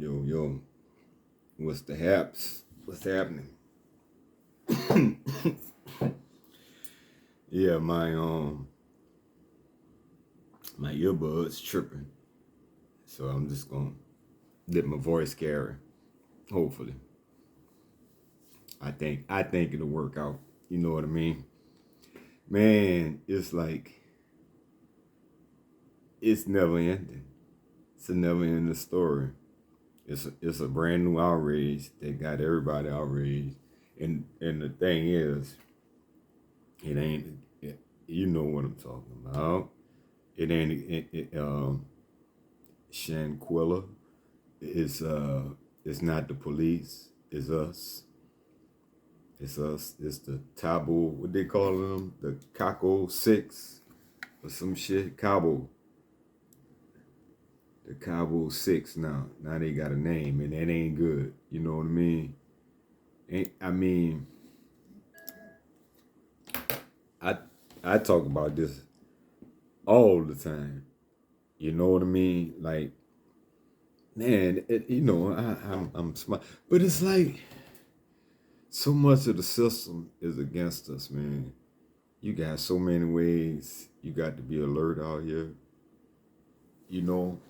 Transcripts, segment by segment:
Yo, what's the haps? What's happening? Yeah, my earbuds tripping. So I'm just gonna let my voice carry. Hopefully. I think it'll work out. You know what I mean? Man, it's like it's never ending. It's a never ending story. It's a brand new outrage that got everybody outraged. And the thing is, it ain't you know what I'm talking about. It ain't Shanquella. It's not the police. It's us. It's us. It's the Cabo. What they call them? The Caco 6 or some shit. Cabo. The Cabo 6 now. Now they got a name and that ain't good. You know what I mean? I mean, I I talk about this all the time. You know what I mean? Like, man, I'm smart, but it's like so much of the system is against us, man. You got so many ways you got to be alert out here. You know,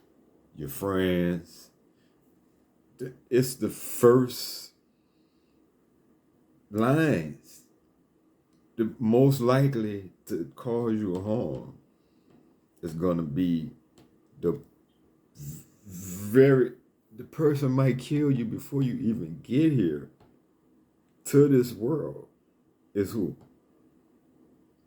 your friends. It's the first lines. The most likely to cause you harm is gonna be the very the person might kill you before you even get here to this world. Is who?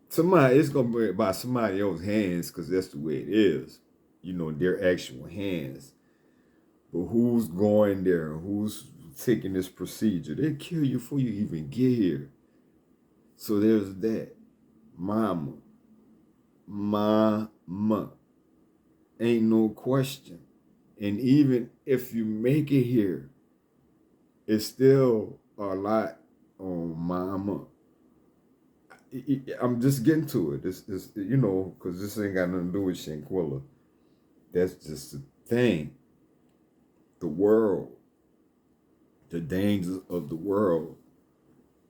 Somebody, it's gonna be by somebody else's hands because that's the way it is. You know, their actual hands. But who's going there? Who's taking this procedure? They kill you before you even get here. So there's that. Mama. Mama. Ain't no question. And even if you make it here, it's still a lot on mama. I'm just getting to it. This because this ain't got nothing to do with Shanquella. That's just the thing. The world, the dangers of the world.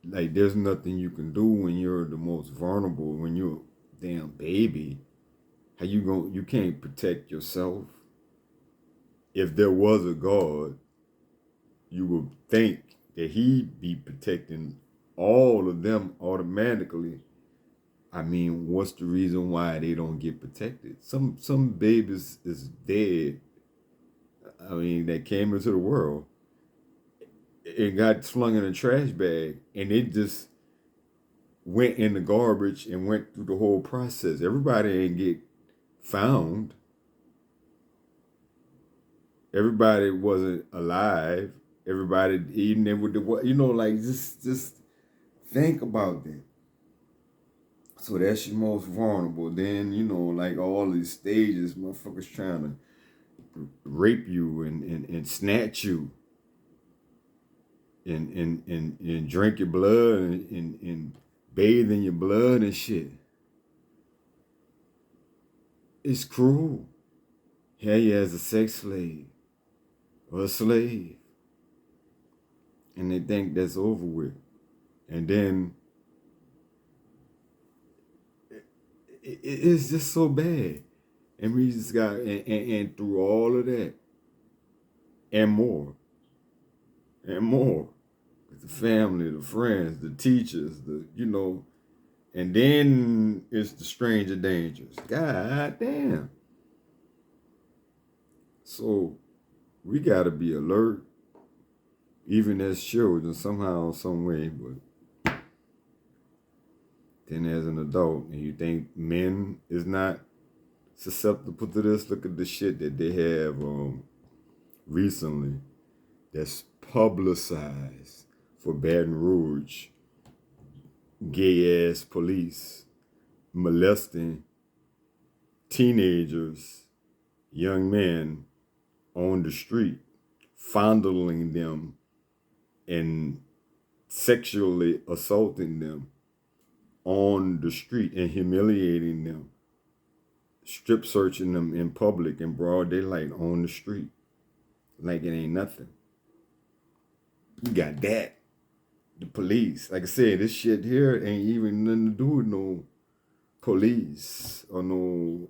Like there's nothing you can do when you're the most vulnerable, when you're a damn baby. How you can't protect yourself. If there was a God, you would think that he'd be protecting all of them automatically. I mean, what's the reason why they don't get protected? Some babies is dead. I mean, that came into the world. It got slung in a trash bag, and it just went in the garbage and went through the whole process. Everybody ain't get found. Everybody wasn't alive. Everybody eating there with the like just think about that. So that's your most vulnerable. Then like all these stages, motherfuckers trying to rape you and snatch you and drink your blood and bathe in your blood and shit. It's cruel. Here you as a sex slave or a slave. And they think that's over with. And then it's just so bad. And we just got, and through all of that, and more, the family, the friends, the teachers, and then it's the stranger dangers. God damn. So we got to be alert, even as children, somehow, some way. But then as an adult, and you think men is not susceptible to this, look at the shit that they have recently that's publicized for Baton Rouge. Gay ass police molesting teenagers, young men on the street, fondling them and sexually assaulting them on the street and humiliating them, strip searching them in public in broad daylight on the street. like it ain't nothing. You got that. The police. Like I said, this shit here ain't even nothing to do with no police or no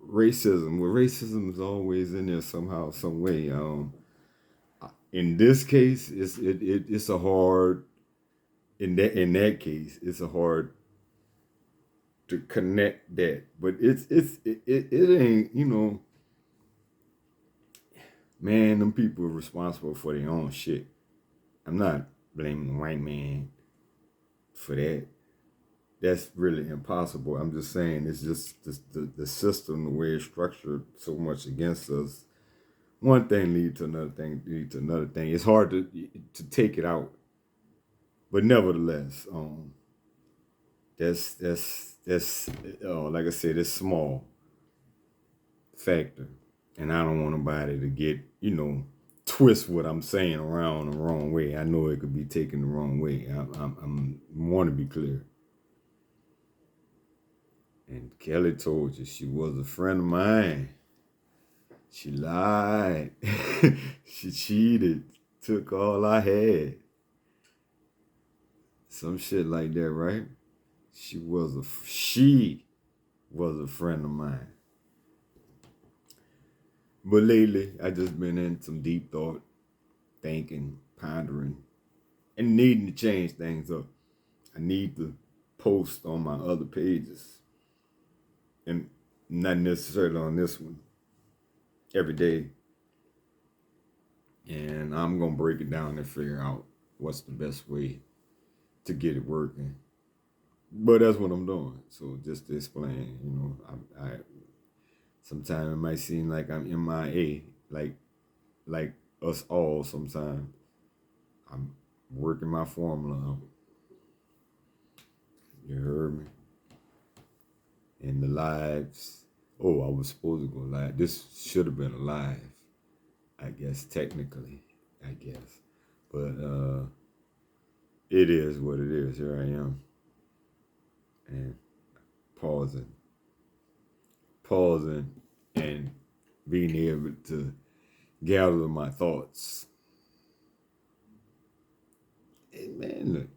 racism. Well, racism is always in there somehow, some way. In this case, it's a hard in that case, it's a hard to connect that. But it ain't, man, them people are responsible for their own shit. I'm not blaming the white man for that. That's really impossible. I'm just saying it's just the system, the way it's structured so much against us. One thing lead to another thing, lead to another thing. It's hard to take it out. But nevertheless, that's like I said, it's small factor. And I don't want nobody to get, twist what I'm saying around the wrong way. I know it could be taken the wrong way. I want to be clear. And Kelly told you she was a friend of mine. She lied. She cheated. Took all I had. Some shit like that, right? She was a friend of mine. But lately, I just been in some deep thought, thinking, pondering, and needing to change things up. I need to post on my other pages, and not necessarily on this one, every day. And I'm gonna break it down and figure out what's the best way to get it working. But that's what I'm doing. So just to explain, I sometimes it might seem like I'm MIA, like us all sometimes. I'm working my formula out. You heard me? And the lives. Oh, I was supposed to go live. This should have been a live, I guess, technically, I guess. But it is what it is. Here I am. And pausing and being able to gather my thoughts. And man, look,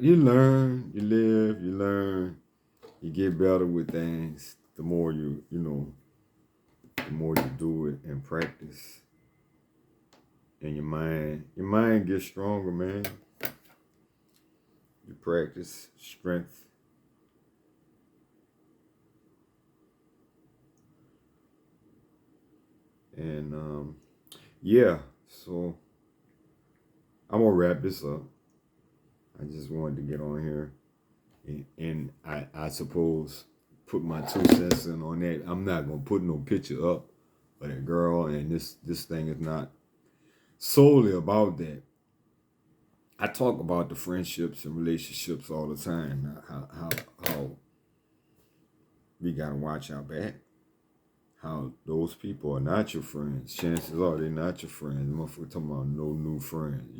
you learn, you live, you learn, you get better with things. The more the more you do it and practice. And your mind gets stronger, man. You practice strength. And yeah, so I'm gonna wrap this up. I just wanted to get on here and I suppose put my 2 cents in on that. I'm not gonna put no picture up of that girl, and this thing is not solely about that. I talk about the friendships and relationships all the time. How we gotta watch our back. How those people are not your friends. Chances are they're not your friends. Motherfucker talking about no new friends.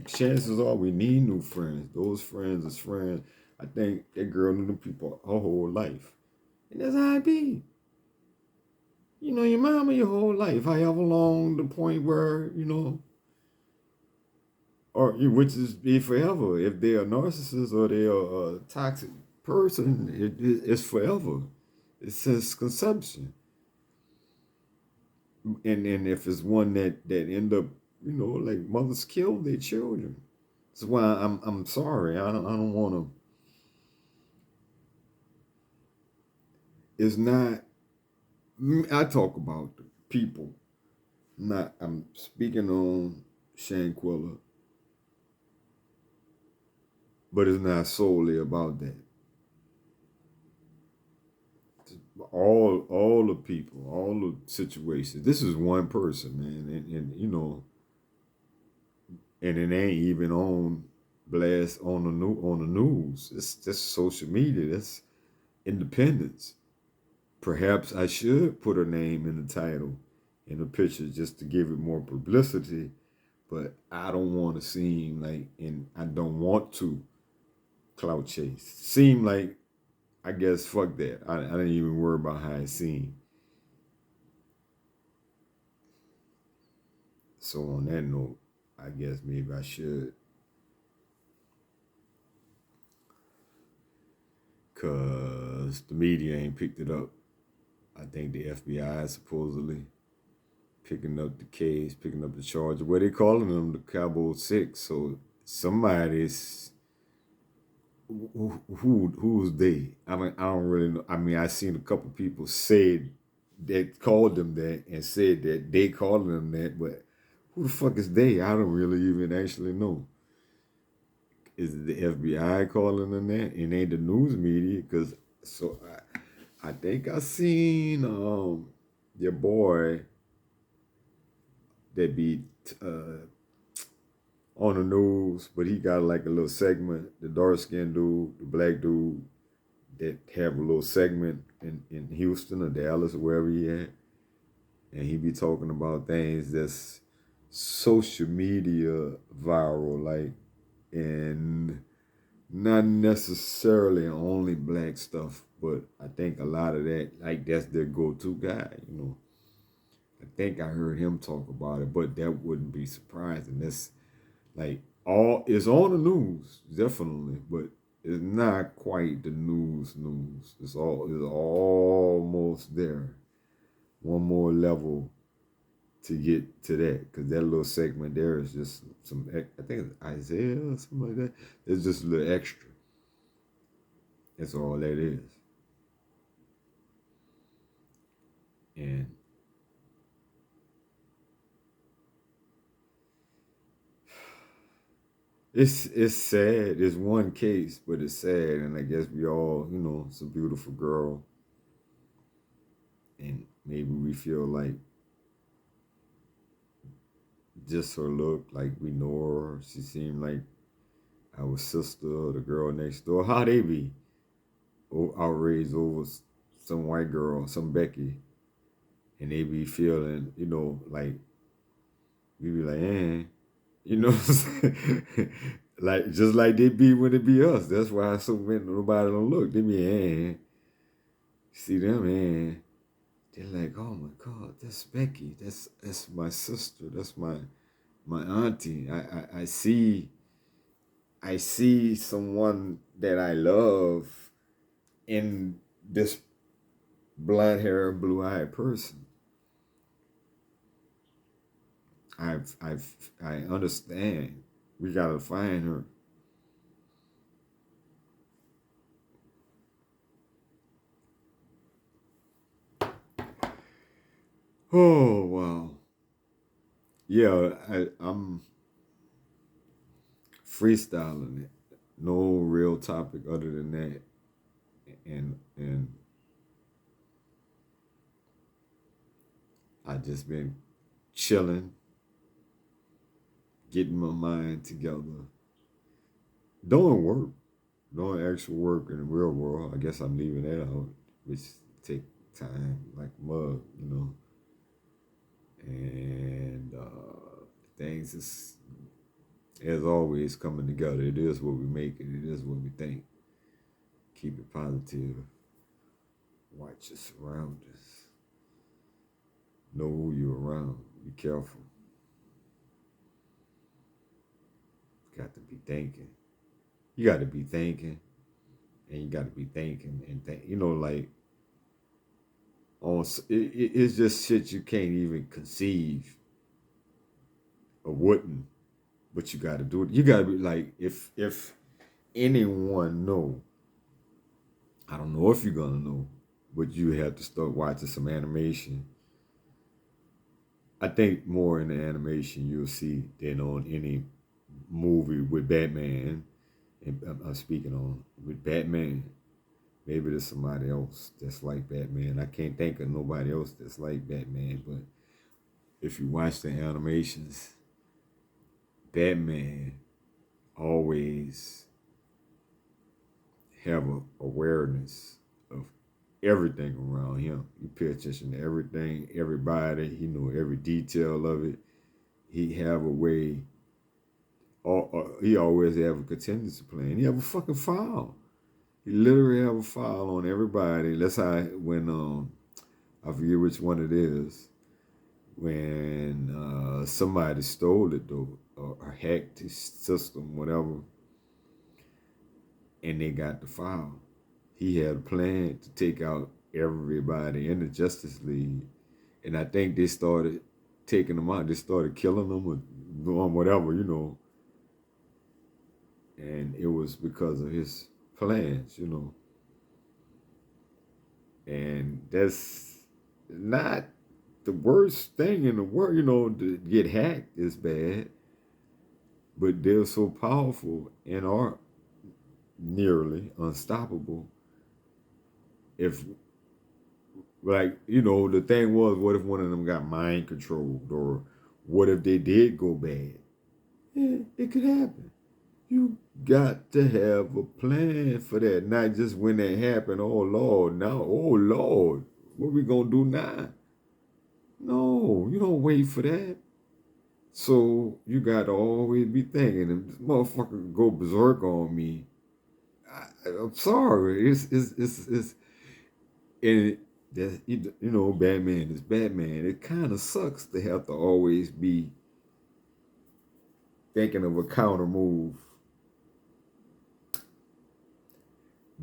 Chances are we need new friends. Those friends is friends. I think that girl knew them people her whole life. And that's how it be. You know your mama your whole life. However long the point where, or which is be forever. If they're a narcissist or they're a toxic person, it's forever. It's since conception. And if it's one that end up, like mothers kill their children. That's why I'm sorry. I don't want to. It's not. I talk about the people. Not. I'm speaking on Shanquella, but it's not solely about that. All the people, all the situations. This is one person, man, and it ain't even on blast on the news. It's just social media. That's independence. Perhaps I should put her name in the title, in the picture, just to give it more publicity. But I don't want to seem like, and I don't want to clout chase. Seem like, I guess, fuck that. I didn't even worry about how it seemed. So on that note, I guess maybe I should, cause the media ain't picked it up. I think the FBI is supposedly picking up the case, picking up the charge. What they calling them, the Cabo 6. So somebody's who's they? I don't really know. I mean, I seen a couple people say that called them that and said that they called them that, but who the fuck is they? I don't really even actually know. Is it the FBI calling them that? And ain't the news media? Because so I think I seen your boy that be uh, on the news, but he got like a little segment. The dark skinned dude, the black dude that have a little segment in Houston or Dallas or wherever he at, and he be talking about things that's social media viral, like, and not necessarily only black stuff, but I think a lot of that, like, that's their go-to guy. I think I heard him talk about it, but that wouldn't be surprising. That's like all it's on the news, definitely, but it's not quite the news. It's almost there. One more level to get to that, because that little segment there is just some. I think it's Isaiah or something like that. It's just a little extra. That's all that is. And it's sad. It's one case, but it's sad, and I guess we all, it's a beautiful girl, and maybe we feel like just her look, like we know her. She seemed like our sister or the girl next door. How they be outraged over some white girl, some Becky, and they be feeling, like we be like, you know, like just like they be when it be us. That's why so many nobody don't look. They be see them, they're like, oh my God, that's Becky. That's my sister. That's my auntie. I see someone that I love in this blonde hair, blue eyed person. I understand. We gotta find her. Oh wow. Yeah, I'm freestyling it. No real topic other than that. And I just been chilling, getting my mind together, doing work, doing actual work in the real world. I guess I'm leaving that out, which take time like mug. And things is as always coming together. It is what we make it. It is what we think. Keep it positive. Watch your surroundings. Know who you're around. Be careful. Got to be thinking. You got to be thinking, and you got to be thinking and think. Like it's just shit you can't even conceive or wouldn't, but you got to do it. You got to be like, if anyone know, I don't know if you're gonna know, but you have to start watching some animation. I think more in the animation you'll see than on any movie with Batman. And I'm speaking on with Batman. Maybe there's somebody else that's like Batman. I can't think of nobody else that's like Batman, but if you watch the animations, Batman always have a awareness of everything around him. You pay attention to everything, everybody. He know every detail of it. He have a way. He always have a contingency plan. He have a fucking file. He literally have a file on everybody. That's how when I forget which one it is. when somebody stole it though, or hacked his system, whatever, and they got the file. He had a plan to take out everybody in the Justice League, and I think they started taking them out. They started killing them or doing whatever, and it was because of his plans. And that's not the worst thing in the world, to get hacked is bad, but they're so powerful and are nearly unstoppable. If, like, the thing was, what if one of them got mind controlled, or what if they did go bad? Yeah, it could happen. You got to have a plan for that, not just when that happened. Oh Lord, now, oh Lord, what we gonna do now? No, you don't wait for that. So you got to always be thinking, if this motherfucker go berserk on me, I'm sorry. It's and that, Batman is Batman. It kind of sucks to have to always be thinking of a counter move.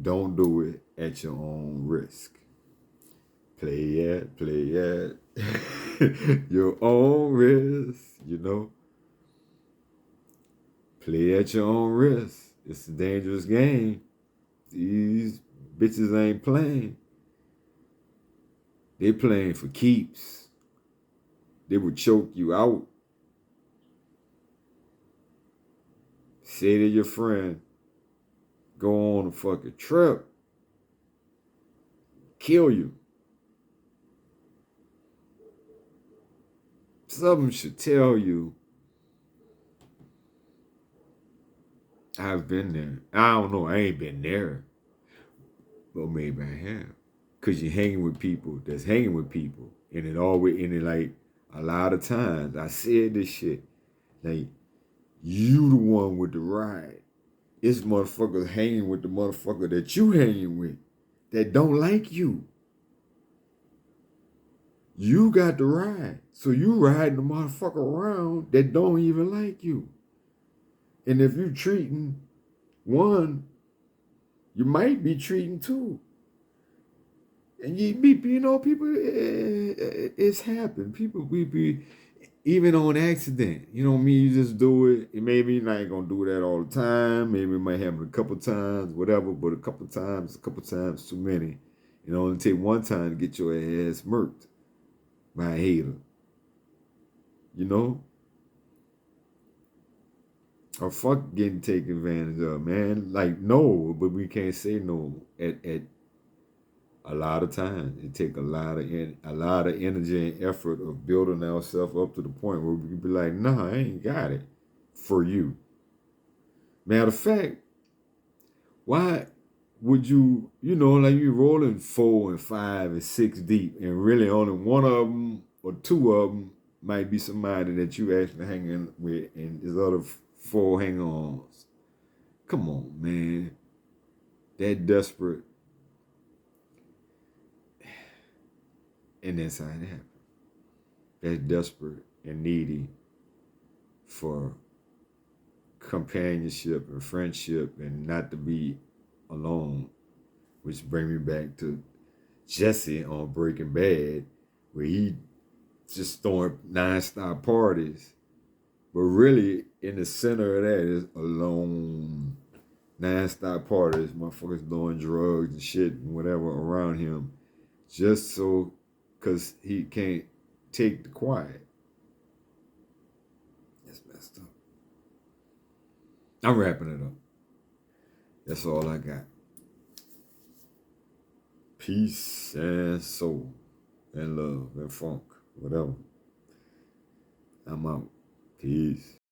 Don't do it at your own risk. Play at your own risk. Play at your own risk. It's a dangerous game. These bitches ain't playing. They playing for keeps. They would choke you out. Say to your friend, go on a fucking trip. Kill you. Something should tell you, I've been there. I don't know, I ain't been there. But maybe I have. Because you're hanging with people that's hanging with people. And like, a lot of times, I said this shit, like, you the one with the ride. This motherfucker hanging with the motherfucker that you hanging with that don't like you. You got the ride. So you riding the motherfucker around that don't even like you. And if you treating one, you might be treating two. And people, it's happened. People, we be, even on accident. You just do it. And maybe you're not going to do that all the time. Maybe it might happen a couple times, whatever. But a couple times too many. It only take one time to get your ass murked by a hater. Or fuck getting taken advantage of, man. Like, no, but we can't say no at a lot of times. It take a lot of energy and effort of building ourselves up to the point where we can be like, nah, I ain't got it for you. Matter of fact, why would you, like you rolling 4 and 5 and 6 deep, and really only one of them or two of them might be somebody that you actually hanging with, and there's other 4 hang-ons. Come on, man. That desperate. And that's how it happened. That's desperate and needy for companionship and friendship and not to be alone. Which brings me back to Jesse on Breaking Bad, where he just throwing non-stop parties. But really, in the center of that is alone, non-stop parties, motherfuckers doing drugs and shit and whatever around him, just so, because he can't take the quiet. That's messed up. I'm wrapping it up. That's all I got. Peace and soul and love and funk, whatever. I'm out. Peace.